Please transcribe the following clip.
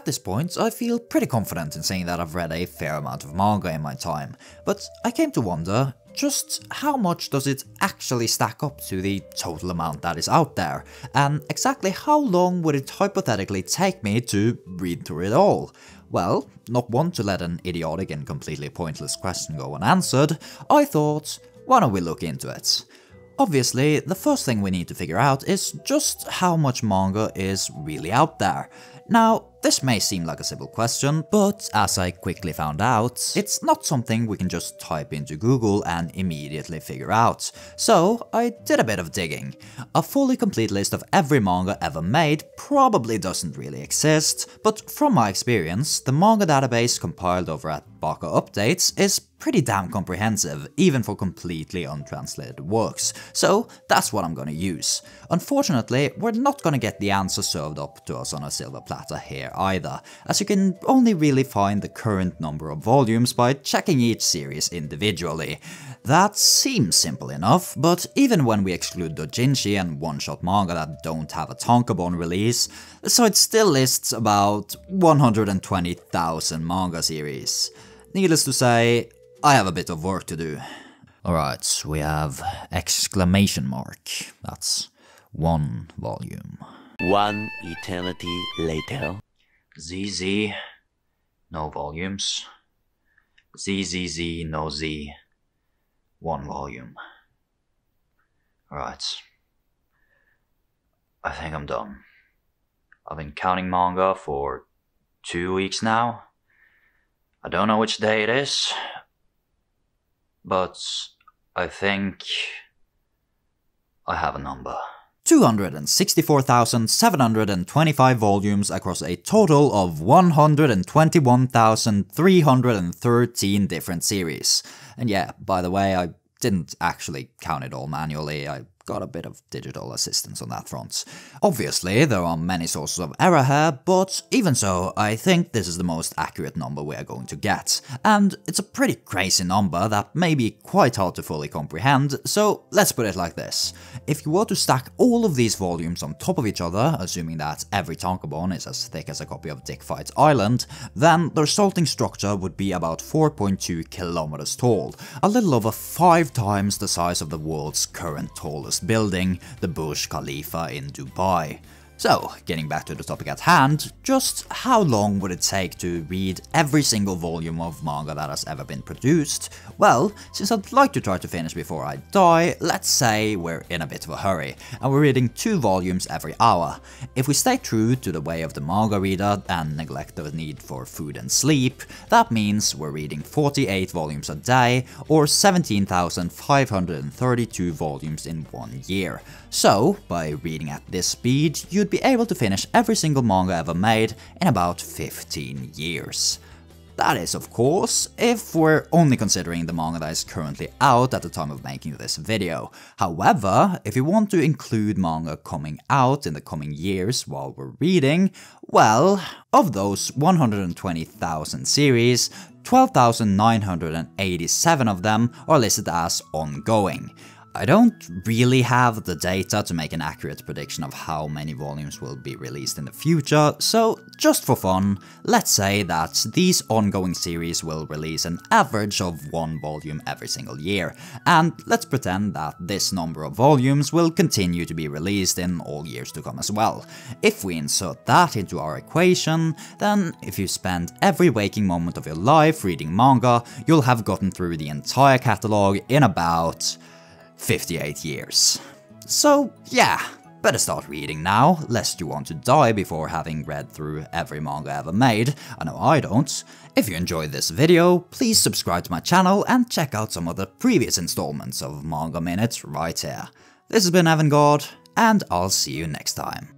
this point, I feel pretty confident in saying that I've read a fair amount of manga in my time, but I came to wonder, just how much does it actually stack up to the total amount that is out there, and exactly how long would it hypothetically take me to read through it all? Well, not one to let an idiotic and completely pointless question go unanswered, I thought, why don't we look into it? Obviously, the first thing we need to figure out is just how much manga is really out there. Now, this may seem like a simple question, but as I quickly found out, it's not something we can just type into Google and immediately figure out. So I did a bit of digging. A fully complete list of every manga ever made probably doesn't really exist, but from my experience, the Manga Database compiled over at Baka Updates is pretty damn comprehensive, even for completely untranslated works, so that's what I'm gonna use. Unfortunately, we're not gonna get the answer served up to us on a silver platter here either, as you can only really find the current number of volumes by checking each series individually. That seems simple enough, but even when we exclude doujinshi and one-shot manga that don't have a tankobon release, so it still lists about 120,000 manga series. Needless to say, I have a bit of work to do. Alright, we have exclamation mark. That's 1 volume. 1 eternity later. ZZ, no volumes. ZZZ, no Z, 1 volume. Alright. I think I'm done. I've been counting manga for 2 weeks now. I don't know which day it is, but I think I have a number. 264,725 volumes across a total of 121,313 different series. And yeah, by the way, I didn't actually count it all manually, I got a bit of digital assistance on that front. Obviously, there are many sources of error here, but even so, I think this is the most accurate number we are going to get. And it's a pretty crazy number that may be quite hard to fully comprehend, so let's put it like this. If you were to stack all of these volumes on top of each other, assuming that every tankobon is as thick as a copy of Dick Fights Island, then the resulting structure would be about 4.2 kilometers tall, a little over 5 times the size of the world's current tallest building, the Burj Khalifa in Dubai. So, getting back to the topic at hand, just how long would it take to read every single volume of manga that has ever been produced? Well, since I'd like to try to finish before I die, let's say we're in a bit of a hurry, and we're reading 2 volumes every hour. If we stay true to the way of the manga reader and neglect the need for food and sleep, that means we're reading 48 volumes a day, or 17,532 volumes in 1 year. So, by reading at this speed, you'd be able to finish every single manga ever made in about 15 years. That is, of course, if we're only considering the manga that is currently out at the time of making this video. However, if you want to include manga coming out in the coming years while we're reading, well, of those 120,000 series, 12,987 of them are listed as ongoing. I don't really have the data to make an accurate prediction of how many volumes will be released in the future, so just for fun, let's say that these ongoing series will release an average of 1 volume every single year, and let's pretend that this number of volumes will continue to be released in all years to come as well. If we insert that into our equation, then if you spend every waking moment of your life reading manga, you'll have gotten through the entire catalog in about 58 years. So yeah, better start reading now, lest you want to die before having read through every manga ever made. I know I don't. If you enjoyed this video, please subscribe to my channel and check out some of the previous installments of Manga Minute right here. This has been Avangard, and I'll see you next time.